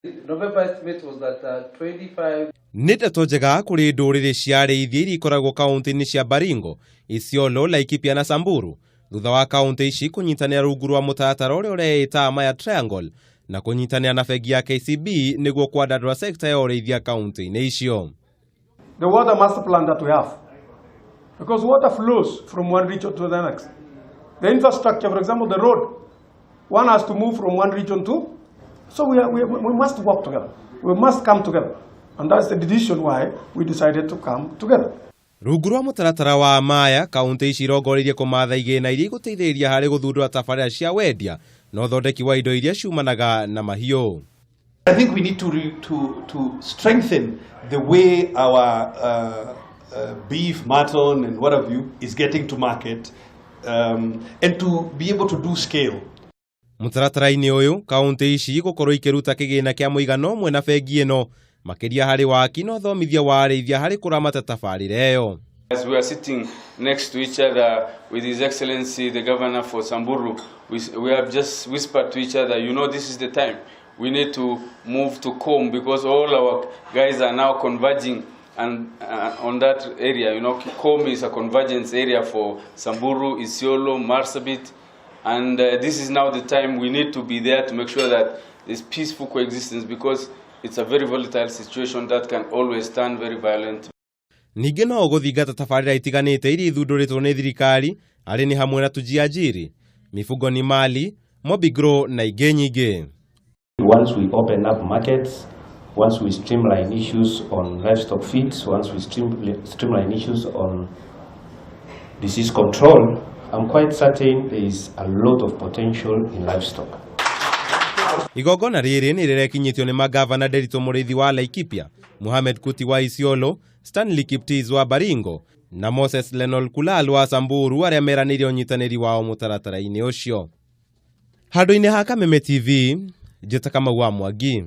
November estimate was that 25 Ndeto njega kuri nduriri cia arĩithia iria ikoragwo kaunti-inĩ cia Baringo, Isiolo, Laikipia na Samburu thutha wa kaunti ici kunyitanĩra rungu rwa mũtaratara ũrĩa ũreĩta Maya Triangle na kunyitanĩra na bengi ya KCB nĩguo kwandandũra sekta ya ũrĩithia kaunti-inĩ icio. The water master plan that we have, because water flows from one region to the next. The infrastructure, for example, the road, one has to move from one region to, so we must work together. We must come together. And that's the decision why we decided to come together. Rungu rwa mũtaratara wa Maya, kaunti ici irongoririe kũmatha igĩna iria igũteithĩrĩria harĩ gũthundũra tabarĩra cia wendia na ũthondeki wa indo iria ciumanaga na mahiũ. I think we need to strengthen the way our beef, mutton and what have you is getting to market and to be able to do scale. Mũtaratara-inĩ ũyũ, kaunti ici igũkorwo ikĩruta kĩgĩna kĩa mũigana ũmwe na bengi ĩno makĩria harĩ waki na ũthomithia wa arĩithia harĩ kũramata tabarĩra ĩyo. As we are sitting next to each other with His Excellency the Governor for Samburu, we have just whispered to each other, you know, this is the time. We need to move to Kom because all our guys are now converging and on that area. You know, Kom is a convergence area for Samburu, Isiolo, Marsabit, and this is now the time we need to be there to make sure that there's peaceful coexistence because it's a very volatile situation that can always turn very violent. Ningĩ no gũthingata tabarĩra itiganĩte iria ithundũrĩtwo nĩ thirikari arĩ ni hamwe na Tujiajiri, Mifugo ni Mali, Mobigro na ingĩ nyingĩ. Once we open up markets, once we streamline issues on livestock feeds, once we streamline issues on disease control, I'm quite certain there is a lot of potential in livestock. Igongona rĩrĩ nĩ rĩrekinyĩtio nĩ magavana Nderitu Mũrĩithi wa Laikipia, Mohamed Kuti wa Isiolo, Stanley Kiptis wa Baringo na Moses Lenol Kulal wa Samburu arĩa meranĩire ũnyitanĩri wao mũtaratara-inĩ ũcio. Handũ-inĩ ha Kameme TV, njĩta Kamau wa Mwangi.